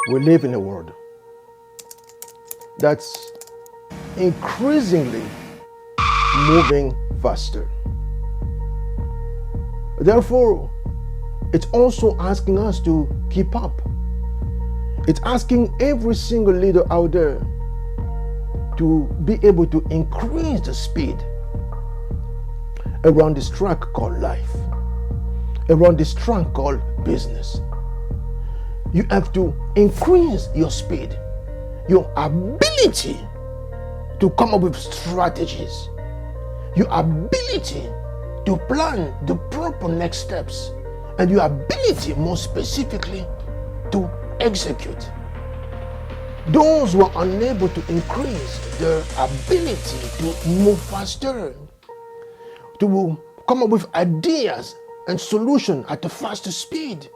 We live in a world that's increasingly moving faster. Therefore, it's also asking us to keep up. It's asking every single leader out there to be able to increase the speed around this track called life, around this track called business. You have to increase your speed, your ability to come up with strategies, your ability to plan the proper next steps, and your ability, more specifically, to execute. Those who are unable to increase their ability to move faster, to come up with ideas and solutions at a faster speed,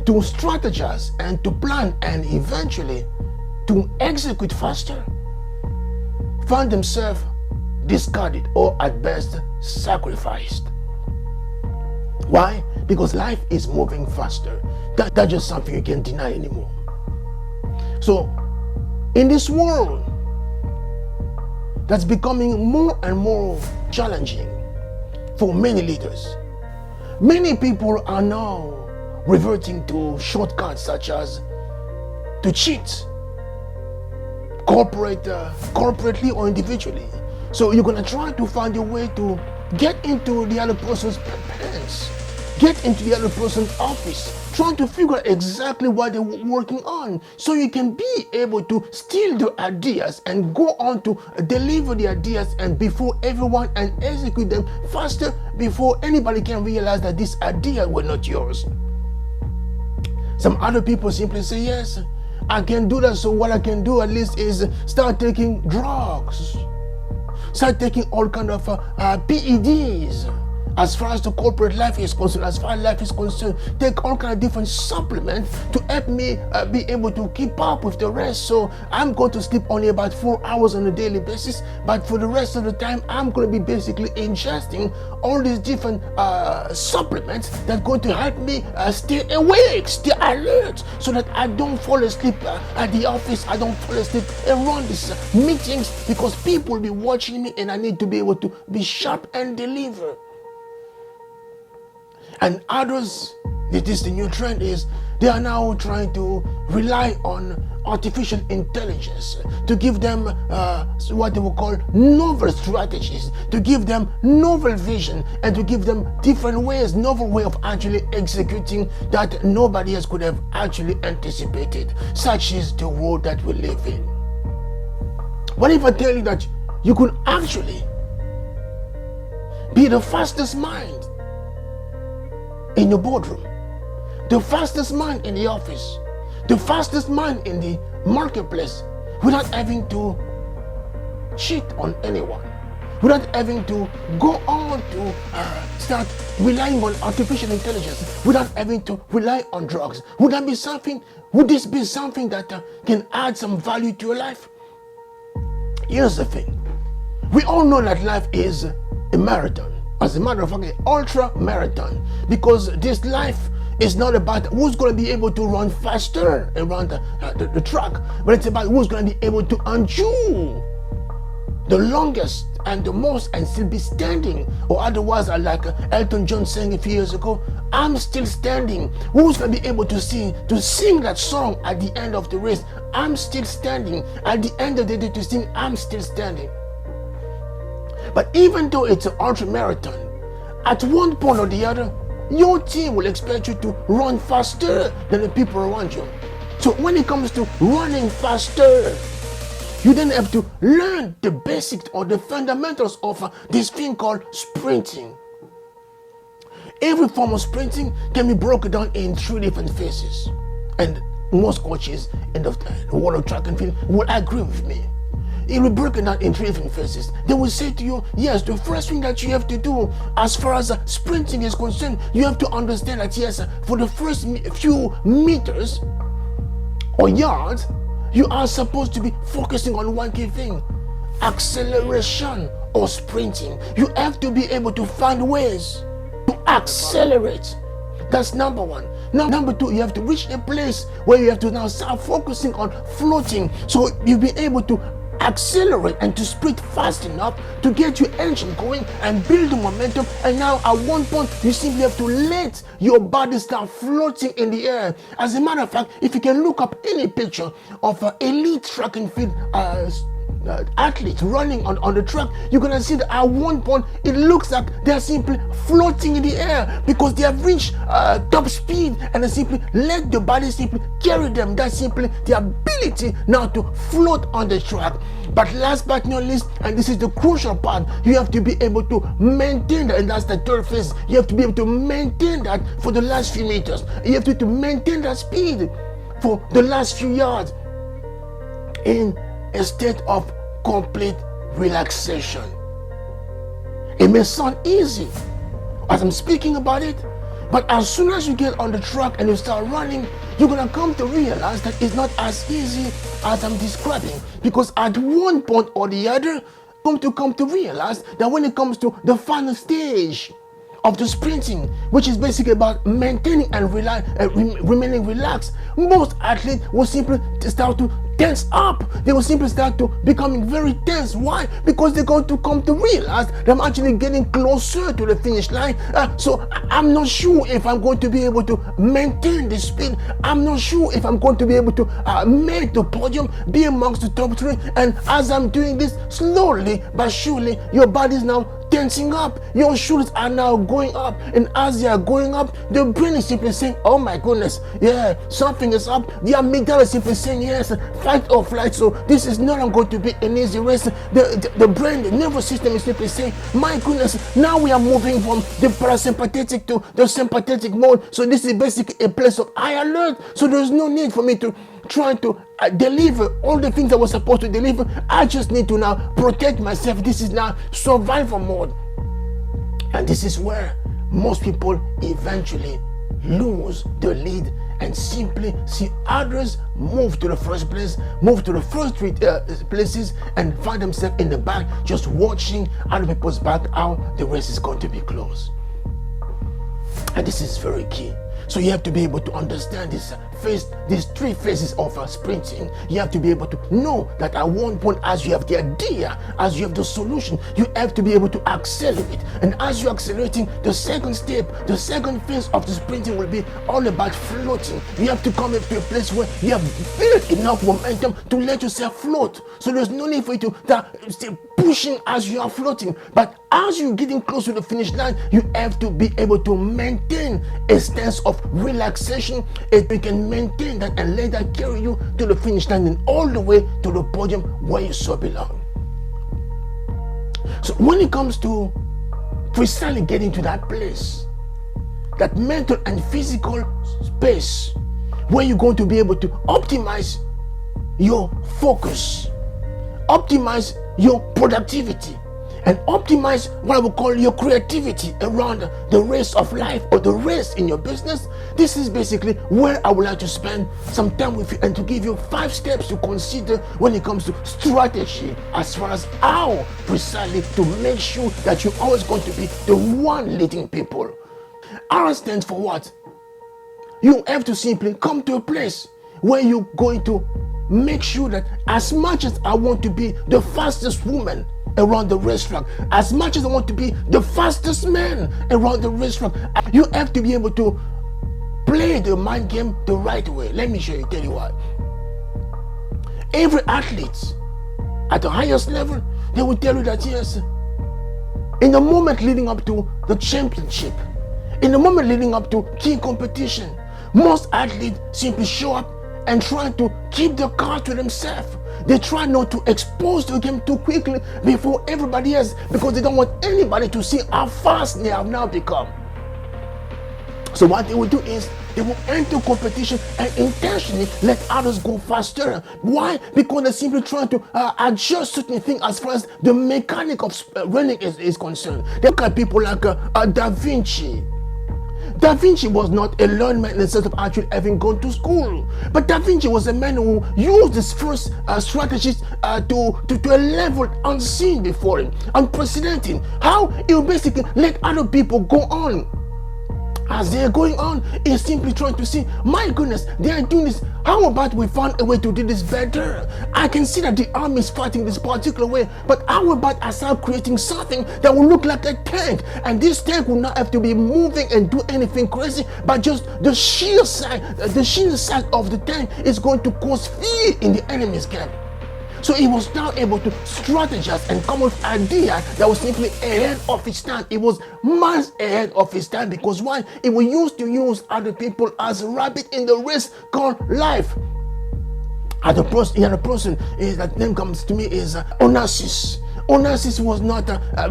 to strategize and to plan and eventually to execute faster, find themselves discarded or at best sacrificed. Why? Because life is moving faster. That's just something you can't deny anymore. So, in this world that's becoming more and more challenging for many leaders, many people are now reverting to shortcuts such as to cheat, corporately or individually. So you're going to try to find a way to get into the other person's pants, get into the other person's office, trying to figure out exactly what they're working on so you can be able to steal the ideas and go on to deliver the ideas and before everyone and execute them faster before anybody can realize that these ideas were not yours. Some other people simply say, yes, I can do that, so what I can do at least is start taking drugs, start taking all kind of PEDs. As far as the corporate life is concerned, as far as life is concerned, take all kind of different supplements to help me be able to keep up with the rest. So I'm going to sleep only about 4 hours on a daily basis, but for the rest of the time, I'm going to be basically ingesting all these different supplements that are going to help me stay awake, stay alert, so that I don't fall asleep at the office, I don't fall asleep around these meetings, because people will be watching me and I need to be able to be sharp and deliver. And others, the new trend is they are now trying to rely on artificial intelligence to give them what they will call novel strategies, to give them novel vision, and to give them different ways, novel way of actually executing that nobody else could have actually anticipated. Such is the world that we live in. What if I tell you that you could actually be the fastest mind in your boardroom, the fastest mind in the office, the fastest mind in the marketplace, without having to cheat on anyone, without having to go on to start relying on artificial intelligence, without having to rely on drugs? Would this be something that can add some value to your life? Here's the thing. We all know that life is a marathon. As a matter of fact, an ultra marathon, because this life is not about who's going to be able to run faster around the track, but it's about who's going to be able to endure the longest and the most and still be standing, or otherwise, like Elton John saying a few years ago, I'm still standing. Who's going to be able to sing that song at the end of the race? I'm still standing. At the end of the day to sing, I'm still standing. But even though it's an ultra marathon, at one point or the other, your team will expect you to run faster than the people around you. So when it comes to running faster, you then have to learn the basics or the fundamentals of this thing called sprinting. Every form of sprinting can be broken down in 3 different phases. And most coaches in the world of track and field will agree with me. It will be broken down in 3 different phases. They will say to you, yes, the first thing that you have to do as far as sprinting is concerned, you have to understand that, yes, for the first few meters or yards, you are supposed to be focusing on one key thing: acceleration or sprinting. You have to be able to find ways to accelerate. That's number one. Number two, you have to reach a place where you have to now start focusing on floating. So you'll be able to accelerate and to sprint fast enough to get your engine going and build the momentum. And now at one point, you simply have to let your body start floating in the air. As a matter of fact, if you can look up any picture of an elite track and field athletes running on the track, you're gonna see that at one point it looks like they're simply floating in the air because they have reached top speed, and they simply let the body simply carry them. That's simply the ability now to float on the track. But last but not least, and this is the crucial part, you have to be able to maintain that, and that's the third phase. You have to be able to maintain that for the last few meters. You have to maintain that speed for the last few yards in a state of complete relaxation. It may sound easy as I'm speaking about it, but as soon as you get on the track and you start running, you're gonna come to realize that it's not as easy as I'm describing, because at one point or the other, come to realize that when it comes to the final stage of the sprinting, which is basically about maintaining and remaining relaxed, most athletes will simply start to tense up. They will simply start to becoming very tense. Why? Because they're going to come to realize that I'm actually getting closer to the finish line. So I'm not sure if I'm going to be able to maintain the speed. I'm not sure if I'm going to be able to make the podium, be amongst the top three. And as I'm doing this, slowly but surely, your body is now tensing up. Your shoulders are now going up, and as they are going up, the brain is simply saying, oh my goodness, yeah, something is up. The amygdala is simply saying, yes, fight or flight. So this is not going to be an easy race. The brain, the nervous system is simply saying, my goodness, now we are moving from the parasympathetic to the sympathetic mode. So this is basically a place of high alert. So there's no need for me to try to deliver all the things I was supposed to deliver. I just need to now protect myself. This is now survival mode. And this is where most people eventually lose the lead and simply see others move to the first place, move to the first three places, and find themselves in the back just watching other people's back how the race is going to be closed. And this is very key. So you have to be able to understand this phase, these three phases of sprinting. You have to be able to know that at one point, as you have the idea, as you have the solution, you have to be able to accelerate. And as you're accelerating, the second step, the second phase of the sprinting will be all about floating. You have to come up to a place where you have built enough momentum to let yourself float. So there's no need for you to stay pushing as you are floating. But as you're getting close to the finish line, you have to be able to maintain a stance of relaxation, and you can maintain that and let that carry you to the finish line and all the way to the podium where you so belong. So when it comes to precisely getting to that place, that mental and physical space where you're going to be able to optimize your focus, optimize your productivity, and optimize what I would call your creativity around the race of life or the race in your business. This is basically where I would like to spend some time with you and to give you 5 steps to consider when it comes to strategy, as far as how precisely to make sure that you're always going to be the one leading people. R stands for what? You have to simply come to a place where you're going to make sure that as much as I want to be the fastest woman around the racetrack, as much as I want to be the fastest man around the racetrack, you have to be able to play the mind game the right way. Let me tell you what. Every athlete at the highest level, they will tell you that yes, in the moment leading up to the championship, in the moment leading up to key competition, most athletes simply show up and try to keep the cards to themselves. They try not to expose the game too quickly before everybody else, because they don't want anybody to see how fast they have now become. So what they will do is they will enter competition and intentionally let others go faster. Why? Because they're simply trying to adjust certain things as far as the mechanic of running is concerned. They look at people like Da Vinci. Da Vinci was not a learned man in the sense of actually having gone to school. But Da Vinci was a man who used his first strategies to a level unseen before him, unprecedented. How? He would basically let other people go on as they're going on, is simply trying to see, my goodness, they are doing this. How about we find a way to do this better? I can see that the army is fighting this particular way, but how about I start creating something that will look like a tank? And this tank will not have to be moving and do anything crazy, but just the sheer side of the tank is going to cause fear in the enemy's camp. So he was now able to strategize and come up with an idea that was simply ahead of his time. It was miles ahead of his time, because why? It was used to use other people as a rabbit in the race called life. And the person is that name comes to me is Onassis. Onassis was not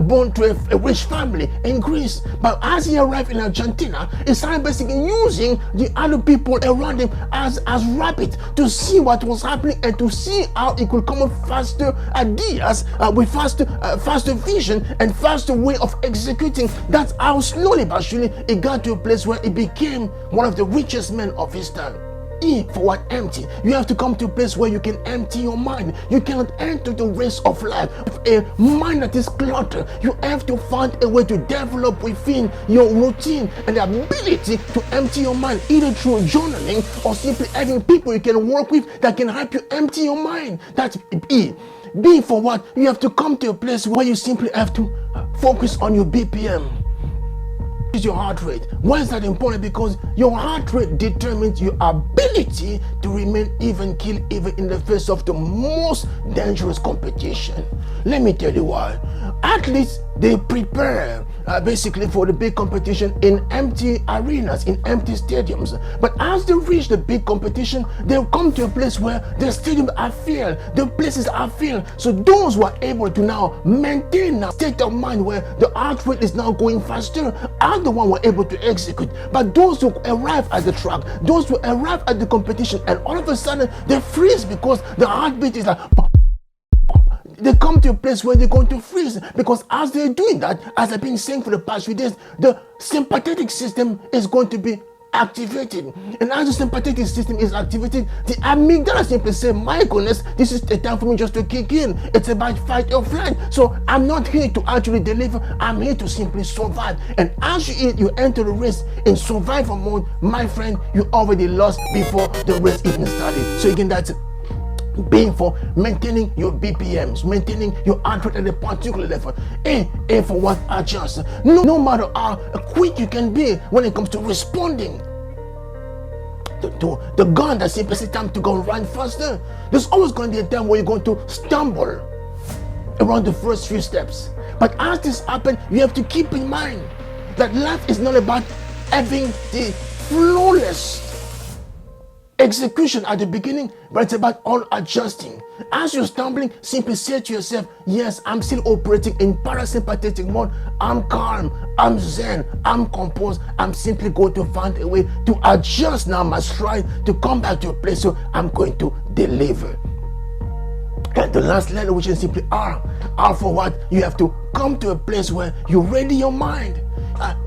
born to a rich family in Greece, but as he arrived in Argentina, he started basically using the other people around him as rabbit to see what was happening and to see how he could come up with faster ideas, with faster vision and faster way of executing. That's how slowly but surely he got to a place where he became one of the richest men of his time. E for what? Empty. You have to come to a place where you can empty your mind. You cannot enter the race of life with a mind that is cluttered. You have to find a way to develop within your routine and the ability to empty your mind, either through journaling or simply having people you can work with that can help you empty your mind. That's E. B for what? You have to come to a place where you simply have to focus on your BPM. Is your heart rate. Why is that important? Because your heart rate determines your ability to remain even keel even in the face of the most dangerous competition. Let me tell you why. Athletes, they prepare basically for the big competition in empty arenas, in empty stadiums. But as they reach the big competition, they'll come to a place where the stadiums are filled, the places are filled. So those who are able to now maintain a state of mind where the heart rate is now going faster are the one who are able to execute. But those who arrive at the track, those who arrive at the competition, and all of a sudden they freeze because the heartbeat is like, they come to a place where they're going to freeze, because as they're doing that, as I've been saying for the past few days, the sympathetic system is going to be activated. And as the sympathetic system is activated, the amygdala simply say, my goodness, this is the time for me just to kick in. It's about fight or flight. So I'm not here to actually deliver, I'm here to simply survive. And as you enter the race in survival mode, my friend, you already lost before the race even started. So again, that's being for maintaining your BPMs, maintaining your heart rate at a particular level. A for what? Adjust. No matter how quick you can be when it comes to responding to the gun that simply says time to go run faster, there's always going to be a time where you're going to stumble around the first few steps. But as this happens, you have to keep in mind that life is not about having the flawless execution at the beginning, but it's about all adjusting. As you're stumbling, simply say to yourself, yes, I'm still operating in parasympathetic mode. I'm calm, I'm zen, I'm composed. I'm simply going to find a way to adjust now my stride to come back to a place where I'm going to deliver. And the last letter, which is simply R. R for what? You have to come to a place where you ready your mind.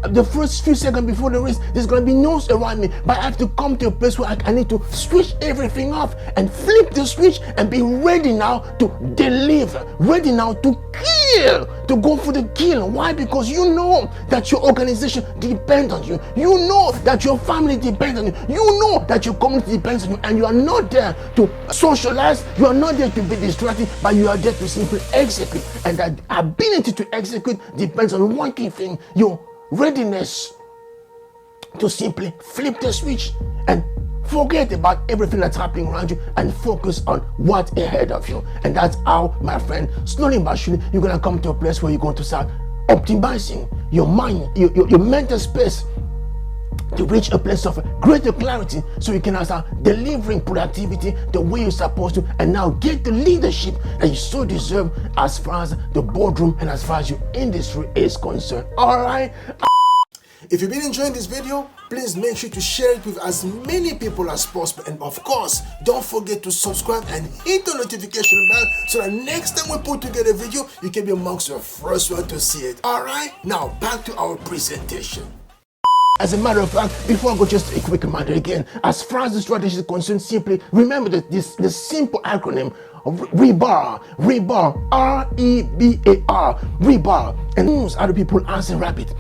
The first few seconds before the race, there's going to be noise around me, but I have to come to a place where I need to switch everything off and flip the switch and be ready now to deliver, ready now to kill, to go for the kill. Why? Because you know that your organization depends on you. You know that your family depends on you. You know that your community depends on you, and you are not there to socialize. You are not there to be distracted, but you are there to simply execute. And that ability to execute depends on one key thing: your readiness to simply flip the switch and forget about everything that's happening around you and focus on what's ahead of you. And that's how, my friend, slowly but surely, you're going to come to a place where you're going to start optimizing your mind, your mental space, to reach a place of greater clarity, so you can start delivering productivity the way you're supposed to, and now get the leadership that you so deserve as far as the boardroom and as far as your industry is concerned. All right. If you've been enjoying this video, please make sure to share it with as many people as possible. And of course, don't forget to subscribe and hit the notification bell so that next time we put together a video, you can be amongst the first one to see it. All right, now back to our presentation. As a matter of fact, before I go, just a quick reminder again. As far as the strategy is concerned, simply remember that this simple acronym: rebar, R-E-B-A-R, rebar, and moves other people as a rabbit.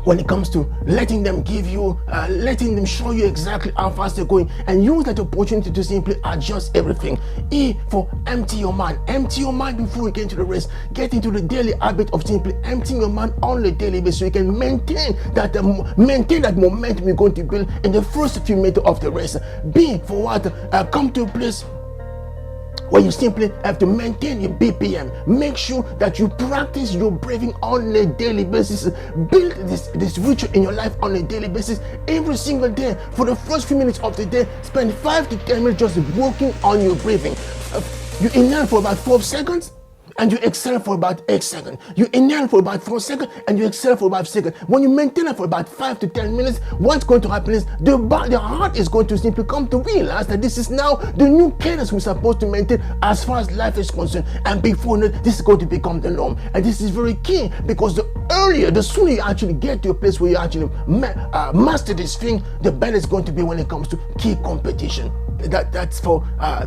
when it comes to letting them give you, letting them show you exactly how fast they're going, and use that opportunity to simply adjust everything. E for empty your mind. Empty your mind before you get into the race. Get into the daily habit of simply emptying your mind on a daily basis so you can maintain that momentum you're going to build in the first few meters of the race. B for what? Come to a place where you simply have to maintain your BPM. Make sure that you practice your breathing on a daily basis. Build this ritual in your life on a daily basis. Every single day, for the first few minutes of the day, spend 5 to 10 minutes just working on your breathing. You inhale for about 4 seconds, and you exhale for about 8 seconds. You inhale for about 4 seconds, and you exhale for about 5 seconds. When you maintain it for about 5 to 10 minutes, what's going to happen is the heart is going to simply come to realize that this is now the new cadence we're supposed to maintain as far as life is concerned. And before that, this is going to become the norm. And this is very key, because the sooner you actually get to a place where you actually master this thing, the better it's going to be when it comes to key competition. That's for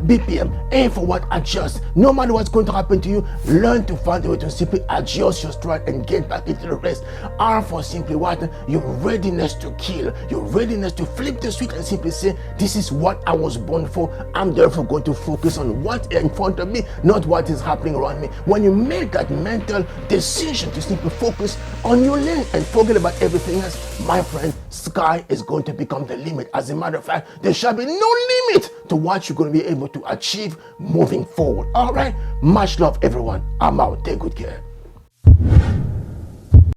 BPM. A for what? Adjust. No matter what's going to happen to you, learn to find a way to simply adjust your stride and get back into the race. R for simply what? Your readiness to kill. Your readiness to flip the switch and simply say, this is what I was born for. I'm therefore going to focus on what's in front of me, not what is happening around me. When you make that mental decision to simply focus on your lane and forget about everything else, my friend, sky is going to become the limit. As a matter of fact, there shall be no limit to what you're going to be able to achieve moving forward. All right, much love everyone. I'm out. Take good care.